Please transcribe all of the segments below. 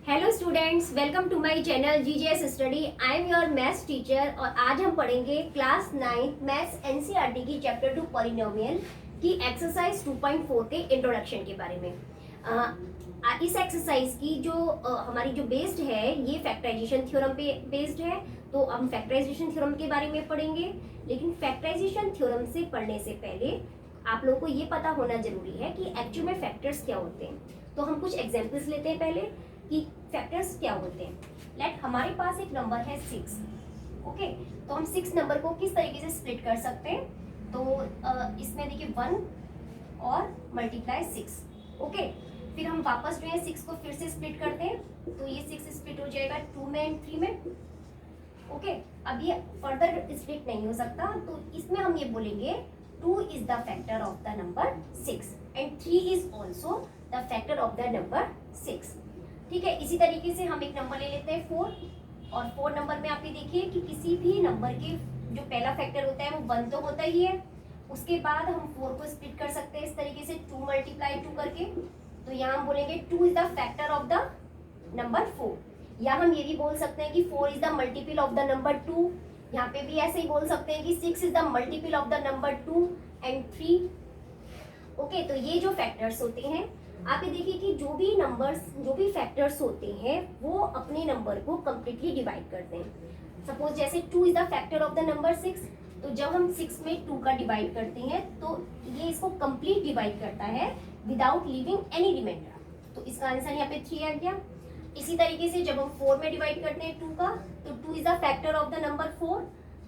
Hello students, welcome to my channel GGS study. I am your maths teacher और आज हम पढ़ेंगे class 9 maths NCERT की chapter 2 polynomial की एक्सरसाइज 2.4 के इंट्रोडक्शन के बारे में। इस एक्सरसाइज की जो हमारी जो बेस्ड है ये फैक्टराइजेशन थ्योरम पे बेस्ड है, तो हम फैक्टराइजेशन थ्योरम के बारे में पढ़ेंगे। लेकिन फैक्टराइजेशन थ्योरम से पढ़ने से पहले आप लोगों को ये पता होना जरूरी है कि एक्चुअल में फैक्टर्स क्या होते हैं। तो हम कुछ एग्जाम्पल्स लेते हैं पहले कि फैक्टर्स क्या होते हैं। लेट हमारे पास एक नंबर है 6। ओके, तो हम 6 नंबर को किस तरीके से स्प्लिट कर सकते हैं। तो इसमें देखिए 1 और मल्टीप्लाई 6। ओके, फिर हम वापस जो है 6 को फिर से स्प्लिट करते हैं, तो ये 6 स्प्लिट हो जाएगा 2 में एंड 3 में। ओके, अब ये फर्दर स्प्लिट नहीं हो सकता, तो इसमें हम ये बोलेंगे 2 is the factor of the number 6 and 3 is also the factor of the number 6। ठीक है, इसी तरीके से हम एक नंबर ले लेते हैं 4, और 4 नंबर में आप ये देखिए कि किसी भी नंबर के जो पहला फैक्टर होता है वो 1 तो होता ही है। उसके बाद हम 4 को स्प्लिट कर सकते हैं इस तरीके से 2 मल्टीप्लाई 2 करके, तो यहाँ हम बोलेंगे 2 is the factor of the number 4। या हम ये भी बोल सकते हैं कि 4 is the multiple of the number 2। यहाँ पे भी ऐसे ही बोल सकते हैं कि 6 is the multiple of the number 2 and 3। Okay, तो ये जो फैक्टर्स होते हैं, आप ये देखिए कि जो भी फैक्टर्स होते हैं वो अपने नंबर को कंप्लीटली डिवाइड करते हैं। सपोज जैसे 2 is the factor of the number 6, तो जब हम 6 में 2 का डिवाइड करते हैं तो ये इसको कंप्लीट डिवाइड करता है विदाउट लीविंग एनी रिमाइंडर। तो इसका आंसर यहाँ पे 3 आ गया। इसी तरीके से जब हम 4 में डिवाइड करते हैं 2 का, तो 2 is the factor of the number 4,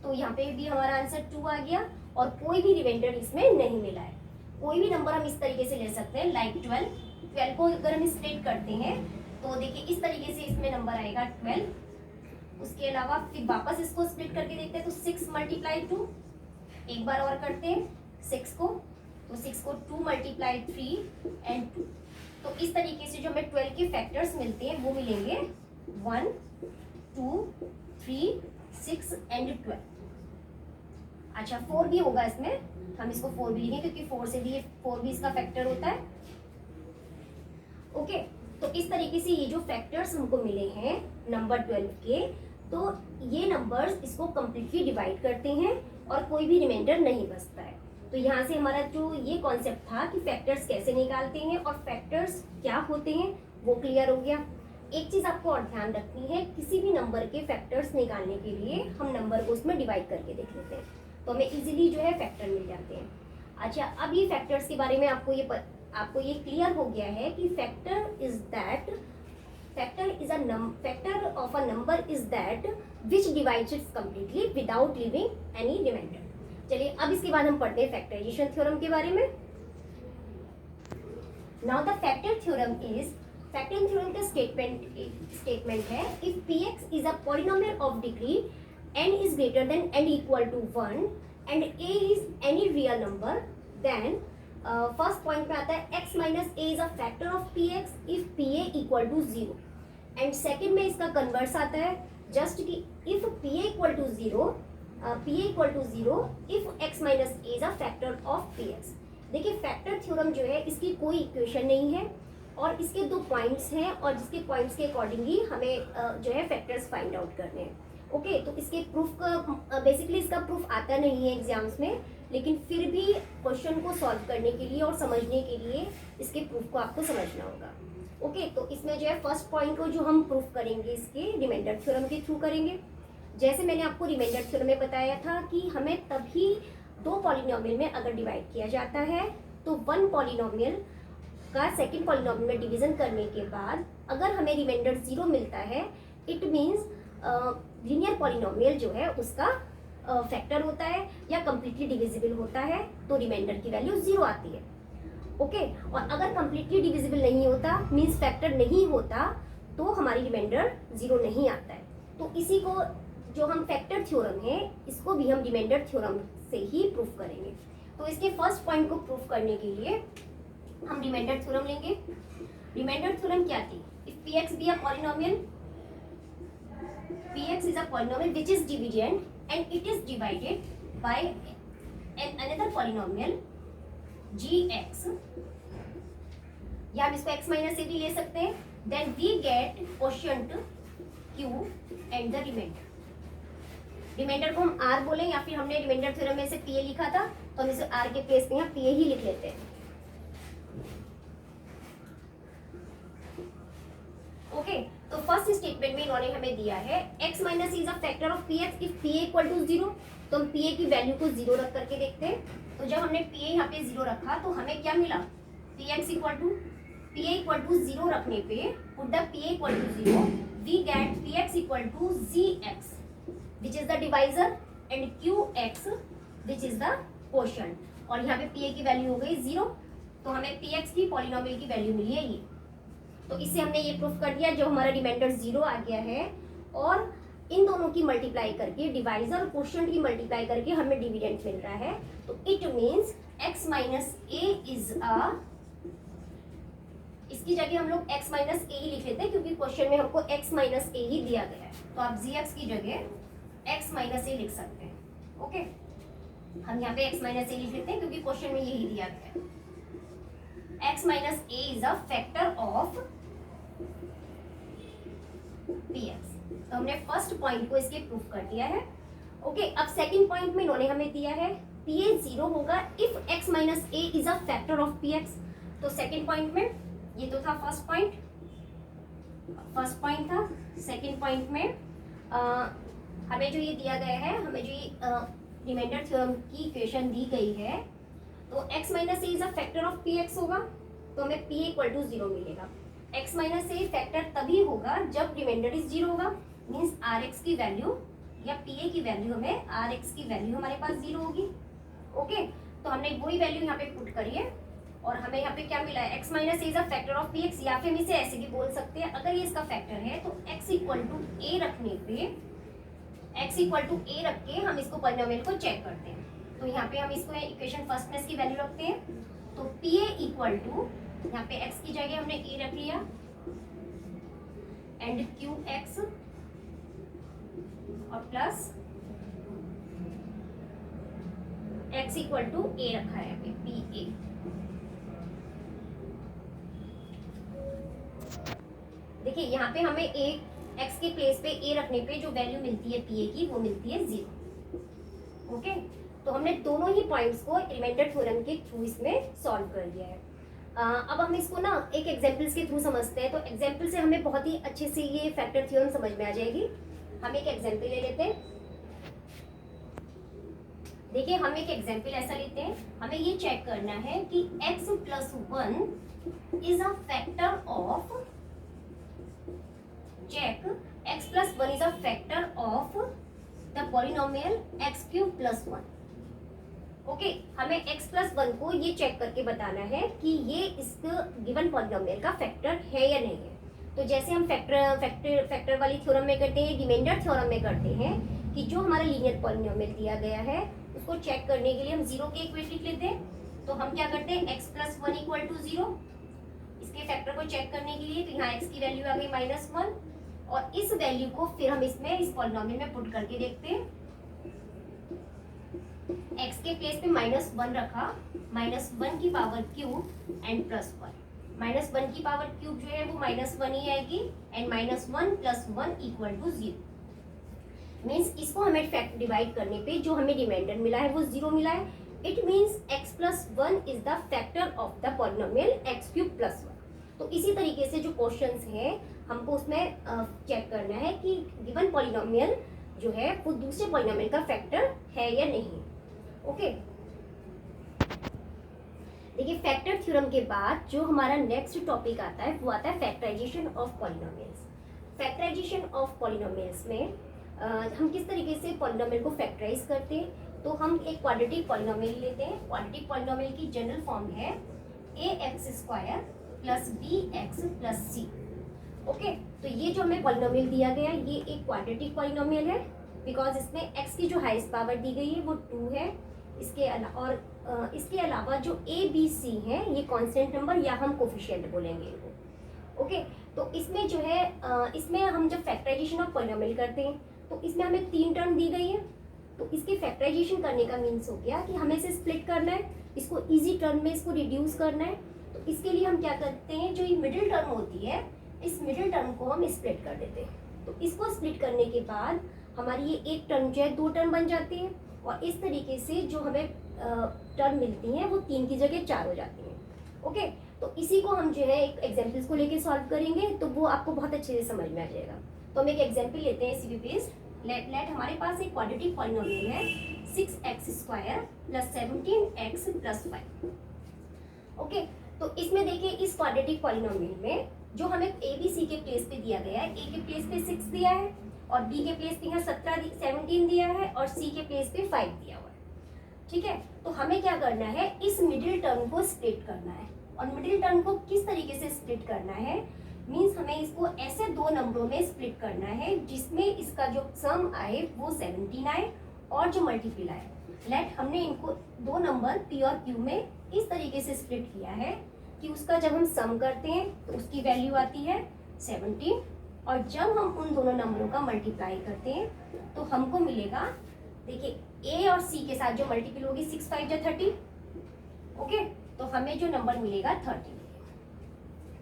तो यहाँ पे भी हमारा आंसर 2 आ गया और कोई भी रिमाइंडर इसमें नहीं मिला है। कोई भी नंबर हम इस तरीके से ले सकते हैं, लाइक 12 को अगर हम स्प्लिट करते हैं तो देखिए इस तरीके से इसमें नंबर आएगा 12। उसके अलावा फिर वापस इसको स्प्लिट करके देखते हैं, तो 6 मल्टीप्लाई 2, एक बार और करते हैं 6 को, तो 6 को 2 मल्टीप्लाई 3 एंड 2। तो इस तरीके से जो हमें 12 के फैक्टर्स मिलते हैं वो मिलेंगे 1 2 3 6 एंड 12। अच्छा, 4 भी होगा इसमें, हम इसको 4 भी लिखेंगे क्योंकि 4 भी इसका फैक्टर होता है। ओके, तो इस तरीके से ये जो फैक्टर्स हमको मिले हैं नंबर 12 के, तो ये नंबर्स इसको कंप्लीटली डिवाइड करते हैं और कोई भी रिमाइंडर नहीं बचता है। तो यहाँ से हमारा जो ये कॉन्सेप्ट था कि फैक्टर्स कैसे निकालते हैं और फैक्टर्स क्या होते हैं वो क्लियर हो गया। एक चीज आपको और ध्यान रखनी है, किसी भी नंबर के फैक्टर्स निकालने के लिए हम नंबर को उसमें डिवाइड करके देख लेते हैं, तो हमें इजीली जो है फैक्टर मिल जाते हैं। अच्छा, अब ये फैक्टर्स के बारे में आपको ये क्लियर हो गया है कि factor of a number is that which divides its completely without leaving any reminder. चलिए अब इसके बाद हम पढ़ते हैं फैक्टराइजेशन थ्योरम के बारे में। नाउ द फैक्टर थ्योरम का स्टेटमेंट है, if px is a polynomial of degree n is greater than n equal to 1 and a is any real number, then first point में आता है x minus a is a factor of px if pa equal to 0, and second में इसका converse आता है just कि if pa equal to 0 if x minus a is a factor of px। देखिए factor theorem जो है इसकी कोई इक्वेशन नहीं है और इसके 2 पॉइंट्स हैं और जिसके पॉइंट्स के अकॉर्डिंगली हमें जो है फैक्टर्स फाइंड आउट करने हैं। ओके, तो इसके प्रूफ का बेसिकली इसका प्रूफ आता नहीं है एग्जाम्स में, लेकिन फिर भी क्वेश्चन को सॉल्व करने के लिए और समझने के लिए इसके प्रूफ को आपको समझना होगा। ओके, तो इसमें जो है फर्स्ट पॉइंट को जो हम प्रूफ करेंगे इसके रिमाइंडर थ्योरम के थ्रू करेंगे। जैसे मैंने आपको रिमाइंडर थ्योरम में बताया था कि हमें तभी 2 पॉलिनोमियल में अगर डिवाइड किया जाता है तो 1 पॉलिनोमियल का सेकेंड पॉलिनोमियल में डिवीजन करने के बाद अगर हमें रिमाइंडर 0 मिलता है, इट मीन्स लीनियर पॉलिनोमियल जो है उसका फैक्टर होता है या कंप्लीटली डिविजिबल होता है, तो रिमाइंडर की वैल्यू 0 आती है। ओके, और अगर कंप्लीटली डिविजिबल नहीं होता मीन्स फैक्टर नहीं होता, तो हमारी रिमाइंडर 0 नहीं आता है। तो इसी को जो हम फैक्टर थ्योरम है इसको भी हम रिमाइंडर थ्योरम से ही प्रूफ करेंगे। तो इसके फर्स्ट पॉइंट को प्रूफ करने के लिए हम रिमाइंडर थ्योरम लेंगे। रिमाइंडर थ्योरम क्या थी, if px be a polynomial, px is a polynomial which is dividend and it is divided by another polynomial gx, या हम इसको x माइनस ए भी ले सकते हैं, then we get quotient Q and the reminder. Reminder को हम R बोले या फिर हमने रिमाइंडर थ्योरम में से PA लिखा था तो हम इसे R के प्लेस पे यहाँ PA ही लिख लेते हैं। ओके, तो फर्स्ट स्टेटमेंट में इन्होंने हमें दिया है x minus is a factor of px if pa equal to 0। तो हम pa की वैल्यू को 0 रख करके देखते हैं। तो जब हमने pa यहाँ पे 0 रखा तो हमें क्या मिला, px इक्वल टू 0 रखने पे put the pa equal to 0 we get px equal to gx which is the divisor and qx which is the quotient. और यहाँ पे pa की वैल्यू हो गई 0, तो हमें px की पॉलिनोमियल की वैल्यू मिली है ये। तो इससे हमने ये प्रूफ कर दिया, जो हमारा रिमाइंडर 0 आ गया है और इन दोनों की मल्टीप्लाई करके डिवाइजर और क्वोशिएंट की मल्टीप्लाई करके हमें डिविडेंड मिल रहा है। तो it means x minus A is a, इसकी जगह हम लोग x माइनस ए ही लिख लेते हैं क्योंकि क्वेश्चन में हमको x माइनस ए ही दिया गया है। तो आप gx की जगह x माइनस ए लिख सकते हैं। ओके, हम यहाँ पे x माइनस ए लिख लेते हैं क्योंकि क्वेश्चन में यही दिया गया है। x minus A is a factor of px। तो हमने फर्स्ट पॉइंट को इसके प्रूफ कर दिया है। ओके, अब सेकंड पॉइंट में इन्होंने हमें दिया है pa 0 होगा if x minus A is a factor of px। तो सेकंड पॉइंट में ये तो था फर्स्ट पॉइंट था। सेकंड पॉइंट में हमें जो ये दिया गया है, हमें जो ये रिमाइंडर थ्योरम की इक्वेशन दी गई है, तो x minus A is a factor of px होगा तो हमें pa इक्वल टू 0 मिलेगा। x माइनस ए फैक्टर तभी होगा जब रिमाइंडर इज 0 होगा, मीन्स rx की वैल्यू या pa की वैल्यू हमें rx की वैल्यू हमारे पास 0 होगी। ओके, तो हमने वही वैल्यू यहाँ पे पुट करी है और हमें यहाँ पे क्या मिला है, x minus A is a factor of px, या फिर हम इसे ऐसे भी बोल सकते हैं अगर ये इसका फैक्टर है तो x इक्वल टू a रखने पे, x इक्वल टू a रख के हम इसको पॉलिनोमियल को चेक करते हैं। तो यहाँ पे हम इसको इक्वेशन फर्स्ट में इसकी वैल्यू रखते हैं। तो pa इक्वल टू, यहाँ पे x की जगह हमने a रख लिया एंड qx और plus x equal to a रखा है यहाँ पे pa। देखिए यहाँ पे हमें x के प्लेस पे a रखने पे जो वैल्यू मिलती है pa की वो मिलती है 0। ओके, तो हमने दोनों ही पॉइंट्स को रिमाइंडर थ्योरम के थ्रू इसमें सॉल्व कर दिया है। अब हम इसको ना एक एग्जांपल्स के थ्रू समझते हैं। तो एग्जांपल से हमें बहुत ही अच्छे से ये फैक्टर थ्योरम समझ में आ जाएगी। हम एक एग्जांपल ले लेते हैं। देखिए हम एक एग्जांपल ऐसा लेते हैं, हमें ये चेक करना है कि x plus 1 is a factor of, check x plus 1 is a factor of the polynomial x cube plus 1। Okay, हमें x प्लस 1 को ये चेक करके बताना है कि ये इस गिवन पॉलिनोमियल का फैक्टर है या नहीं है। तो जैसे हम फैक्टर वाली थ्योरम में करते हैं, रिमाइंडर थ्योरम में करते हैं कि जो हमारा लीनियर पॉलिनोमियल दिया गया है उसको चेक करने के लिए हम 0 के इक्वेशन लिख लेते हैं। तो हम क्या करते हैं, x प्लस 1 इक्वल टू 0, इसके फैक्टर को चेक करने के लिए। तो यहाँ x की वैल्यू आ गई -1 और इस वैल्यू को फिर हम इसमें इस पॉलिनोमियल में पुट करके देखते हैं। x के प्लेस पे -1 रखा, -1 की पावर क्यूब एंड प्लस 1। -1 की पावर क्यूब जो है वो -1 ही आएगी and -1 plus 1 equal to 0। Means इसको हमें फैक्ट डिवाइड करने पे जो हमें रिमाइंडर मिला है वो 0 मिला है। It means x plus 1 is the factor of the polynomial x cube plus 1। तो इसी तरीके से जो क्वेश्चंस हैं हमको उसमें चेक करना है कि गिवन पॉलिनोमियल जो है वो दूसरे पॉलिनोमियल का फैक्टर है या नहीं। ओके, देखिए फैक्टर थ्योरम के बाद जो हमारा नेक्स्ट टॉपिक आता है वो आता है factorization of polynomials. Factorization of polynomials में हम किस तरीके से पॉलिनोमियल को फैक्टराइज करते हैं। तो हम एक क्वाड्रेटिक पॉलिनोमियल लेते हैं। क्वाड्रेटिक पॉलिनोमियल की जनरल फॉर्म है ax² plus bx plus c। Okay, तो ये जो हमें पॉलिनोमियल दिया गया ये एक क्वाड्रेटिक पॉलिनोमियल है बिकॉज इसमें x की जो हाईएस्ट पावर दी गई है वो 2 है। इसके अलावा जो a b c है ये कांस्टेंट नंबर या हम कोफिशिएंट बोलेंगे इनको। ओके, तो इसमें जो है इसमें हम जब फैक्टराइजेशन ऑफ पॉलिनोमियल करते हैं तो इसमें हमें 3 टर्म दी गई है। तो इसके फैक्टराइजेशन करने का मीन्स हो गया कि हमें इसे स्प्लिट करना है, इसको इजी टर्म में इसको रिड्यूस करना है। तो इसके लिए हम क्या करते हैं, जो ये मिडिल टर्म होती है इस मिडिल टर्म को हम स्प्लिट कर देते हैं। तो इसको स्प्लिट करने के बाद हमारी ये एक टर्म जो है 2 टर्म बन जाती है, और इस तरीके से जो हमें टर्म मिलती हैं वो 3 की जगह 4 हो जाती हैं। ओके, तो इसी को हम जो है एक एग्जाम्पल्स को लेके सॉल्व करेंगे, तो वो आपको बहुत अच्छे से समझ में आ जाएगा। तो हम एक एग्जाम्पल लेते हैं इसी बेस्ड। लेट हमारे पास एक क्वाड्रेटिक पॉलिनोमियल है 6x² + 17x + 5। ओके, तो इसमें देखिए इस क्वाड्रेटिक पॉलिनोमियल में जो हमें ए बी सी के प्लेस पे दिया गया है, ए के प्लेस पे 6 दिया है, और बी के प्लेस पे यहाँ 17 दिया है, और सी के प्लेस पे 5 दिया हुआ है। ठीक है, तो हमें क्या करना है, इस मिडिल टर्म को स्प्लिट करना है। और मिडिल टर्म को किस तरीके से स्प्लिट करना है, मीन्स हमें इसको ऐसे 2 नंबरों में स्प्लिट करना है जिसमें इसका जो सम आए वो 17 आए, और जो मल्टीपल आए। लेट हमने इनको 2 नंबर पी और क्यू में इस तरीके से स्प्लिट किया है कि उसका जब हम सम करते हैं तो उसकी वैल्यू आती है 17, और जब हम उन दोनों नंबरों का मल्टीप्लाई करते हैं तो हमको मिलेगा, देखिए ए और सी के साथ जो मल्टीपल होगी 6 5 जा 30। ओके, तो हमें जो नंबर मिलेगा 30।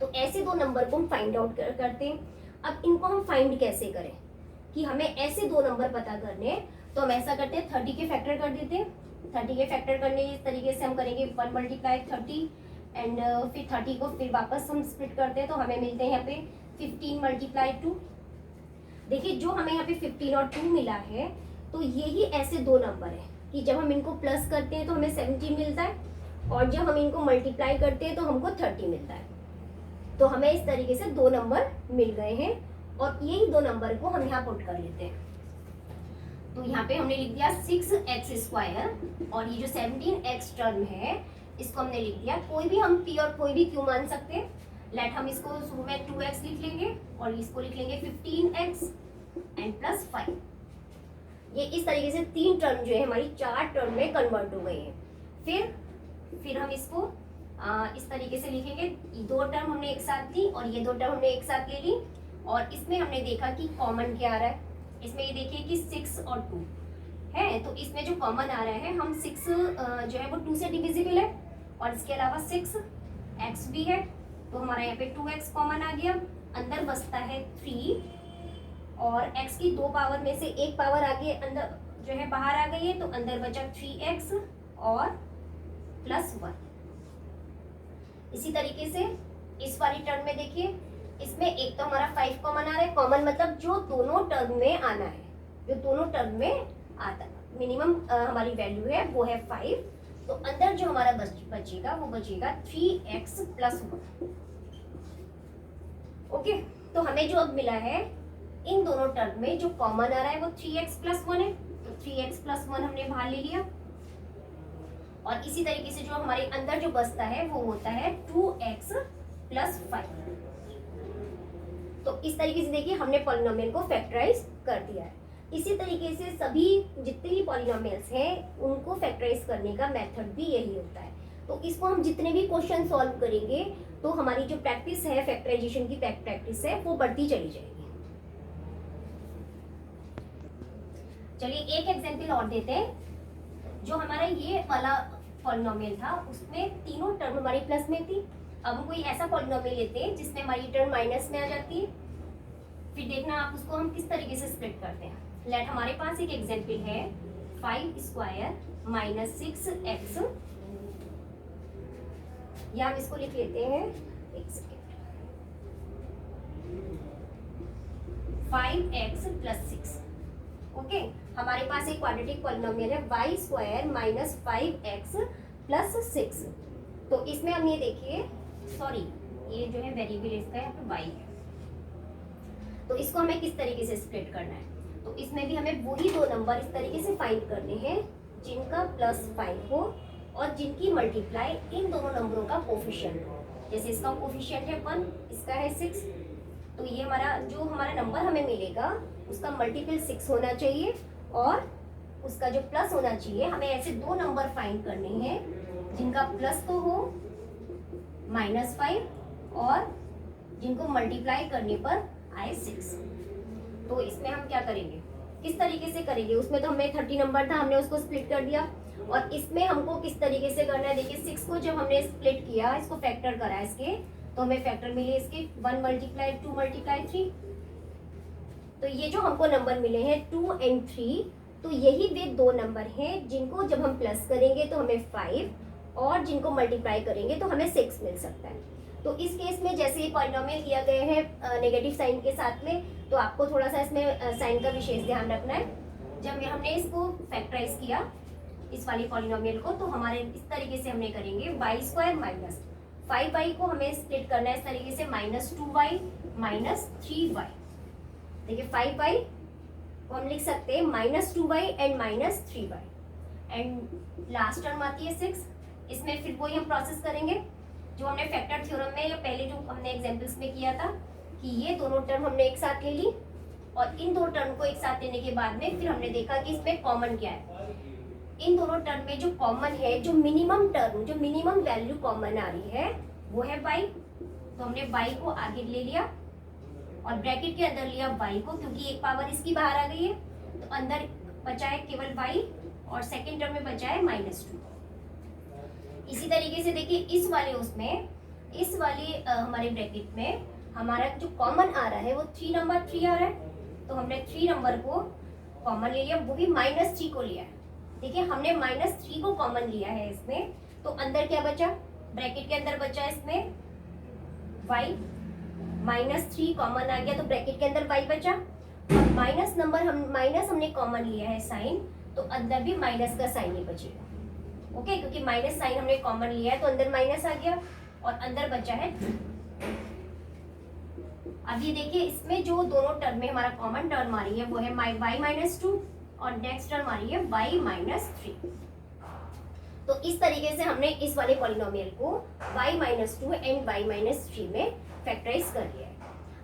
तो ऐसे 2 नंबर को हम फाइंड आउट करते हैं। अब इनको हम फाइंड कैसे करें कि हमें ऐसे 2 नंबर पता करने हैं, तो हम ऐसा करते हैं 30 के फैक्टर कर देते हैं। 30 के फैक्टर करने इस तरीके से हम करेंगे 1 × 30 एंड फिर 30 को फिर वापस हम स्प्लिट करते हैं, तो हमें मिलते हैं यहाँ पे 15 × 2। देखिए जो हमें यहाँ पे 15 और 2 मिला है, तो यही ऐसे 2 नंबर है कि जब हम इनको प्लस करते हैं तो हमें 17 मिलता है, और जब हम इनको मल्टीप्लाई करते हैं तो हमको 30 मिलता है। तो हमें इस तरीके से 2 नंबर मिल गए हैं, और यही 2 नंबर को हम यहाँ पुट कर लेते हैं। तो यहाँ पे हमने लिख दिया 6x², और ये जो 17x टर्म है इसको हमने लिख दिया, कोई भी हम p और कोई भी q मान सकते हैं। लेट हम इसको शुरू में 2x लिख लेंगे, और इसको लिख लेंगे 15x एंड प्लस 5। ये इस तरीके से 3 टर्म जो है हमारी 4 टर्म में कन्वर्ट हो गई है। फिर हम इसको इस तरीके से लिखेंगे, 2 टर्म हमने एक साथ ली और ये 2 टर्म हमने एक साथ ले ली, और इसमें हमने देखा कि कॉमन क्या आ रहा है। इसमें ये देखिए कि 6 और 2 है, तो इसमें जो कॉमन आ रहा है, हम 6 जो है वो 2 से डिविजिबल है, और इसके अलावा 6x भी है, तो हमारा यहाँ पे 2x कॉमन आ गया। अंदर बचता है 3, और x की 2 पावर में से 1 पावर आगे अंदर जो है बाहर आ गई है, तो अंदर बचा 3x और +1। इसी तरीके से इस वाली टर्म में देखिए, इसमें एक तो हमारा 5 कॉमन आ रहा है। कॉमन मतलब जो दोनों टर्म में आना है, जो दोनों टर्म में आता है, मिनिमम हमारी वैल्यू है वो है 5। तो अंदर जो हमारा बचेगा वो बचेगा 3x + 1। ओके, तो हमें जो अब मिला है इन दोनों टर्म में जो कॉमन आ रहा है वो 3x + 1 है, तो 3x + 1 हमने बाहर ले लिया। और इसी तरीके से जो हमारे अंदर जो बचता है वो होता है 2x + 5। तो इस तरीके से देखिए हमने पॉलिनोमियल को फैक्टराइज कर दिया है। इसी तरीके से सभी जितने भी पॉलिनोमियल्स हैं उनको फैक्टराइज करने का मेथड भी यही होता है। तो इसको हम जितने भी क्वेश्चन सॉल्व करेंगे तो हमारी जो प्रैक्टिस है, फैक्टराइजेशन की प्रैक्टिस है, वो बढ़ती चली जाएगी। चलिए एक एग्जांपल और देते हैं। जो हमारा ये वाला पॉलिनोमियल था उसमें तीनों टर्म हमारी प्लस में थी। अब हम कोई ऐसा पॉलिनोमियल लेते हैं जिसमें हमारी टर्म माइनस में आ जाती है, फिर देखना आप उसको हम किस तरीके से स्प्लिट करते हैं। लेट हमारे पास एक एग्जांपल है 5² - 6x, या हम इसको लिख लेते हैं, एक सेकेंड, 5x + 6। ओके, हमारे पास एक क्वाड्रेटिक पॉलिनोमियल है y² - 5x + 6। तो इसमें हम ये देखिए, सॉरी ये जो है वेरिएबल इसका यहाँ पे y है, तो इसको हमें किस तरीके से स्प्लिट करना है। तो इसमें भी हमें वही 2 नंबर इस तरीके से फाइंड करने हैं जिनका +5 हो और जिनकी मल्टीप्लाई इन दोनों नंबरों का कोफिशिएंट हो। जैसे इसका कोफिशिएंट है 1, इसका है 6, तो ये हमारा जो हमारा नंबर हमें मिलेगा उसका मल्टीपल 6 होना चाहिए और उसका जो प्लस होना चाहिए। हमें ऐसे 2 नंबर फाइंड करने हैं जिनका प्लस तो हो -5 और जिनको मल्टीप्लाई करने पर आए 6। तो इसमें हम क्या करेंगे, किस तरीके से करेंगे। उसमें तो हमें 30 नंबर था, हमने उसको स्प्लिट कर दिया, और इसमें हमको किस तरीके से करना है। देखिए 6 को जब हमने स्प्लिट किया, इसको फैक्टर करा इसके, तो हमें फैक्टर मिले इसके 1 मल्टीप्लाई 2 मल्टीप्लाई 3। तो ये जो हमको नंबर मिले हैं 2 और 3, तो यही वे दो नंबर हैं जिनको जब हम प्लस करेंगे तो हमें 5 और जिनको मल्टीप्लाई करेंगे तो हमें 6 मिल सकता है। तो इस केस में जैसे ये पॉलिनोमियल दिया गया है नेगेटिव साइन के साथ में, तो आपको थोड़ा सा इसमें साइन का विशेष ध्यान रखना है। जब हमने इसको फैक्टराइज किया इस वाली पॉलिनोमियल को, तो हमारे इस तरीके से हमने करेंगे y² माइनस 5y को हमें स्प्लिट करना है इस तरीके से -2y माइनस 3y। देखिए 5y को हम लिख सकते हैं -2y and -3y, and last term आती है 6। इसमें फिर वही हम प्रोसेस करेंगे जो हमने फैक्टर थ्योरम में या पहले जो हमने एग्जांपल्स में किया था कि ये दोनों टर्म हमने एक साथ ले ली और इन दो टर्म को एक साथ लेने के बाद में फिर हमने देखा कि इसमें कॉमन क्या है। इन दोनों टर्म में जो कॉमन है, जो मिनिमम टर्म, जो मिनिमम वैल्यू कॉमन आ रही है वो है y। तो हमने y को आगे ले लिया और ब्रैकेट के अंदर लिया y को, क्योंकि एक पावर इसकी बाहर आ गई है तो अंदर बचा है केवल y और सेकेंड टर्म में बचा है -2। इसी तरीके से देखिए इस वाले उसमें, इस वाले हमारे ब्रैकेट में हमारा जो कॉमन आ रहा है वो 3 नंबर 3 आ रहा है, तो हमने 3 नंबर को कॉमन ले लिया, वो भी -3 को लिया है। देखिए हमने -3 को कॉमन लिया है इसमें, तो अंदर क्या बचा, ब्रैकेट के अंदर बचा इसमें y, -3 कॉमन आ गया तो ब्रैकेट के अंदर y बचा, और माइनस नंबर माइनस हमने कॉमन लिया है साइन, तो अंदर भी माइनस का साइन ही बचेगा। ओके, क्योंकि माइनस साइन हमने कॉमन लिया है तो अंदर माइनस आ गया और अंदर बचा है 2। अब ये देखिए इसमें जो दोनों टर्म में हमारा कॉमन टर्म आ रही है वो है y -2 और नेक्स्ट टर्म आ रही है y -3। तो इस तरीके से हमने इस वाले पॉलिनोमियल को y -2 एंड y -3 में फैक्टराइज कर लिया है।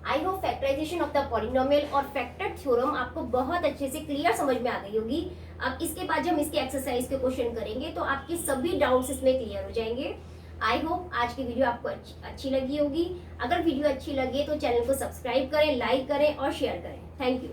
I hope factorization of the polynomial और फैक्टर थ्योरम आपको बहुत अच्छे से क्लियर समझ में आ गई होगी। अब इसके बाद जब हम इसके एक्सरसाइज के क्वेश्चन करेंगे तो आपके सभी डाउट्स इसमें क्लियर हो जाएंगे। आई होप आज की वीडियो आपको अच्छी लगी होगी। अगर वीडियो अच्छी लगे तो चैनल को सब्सक्राइब करें, लाइक करें और शेयर करें। Thank you.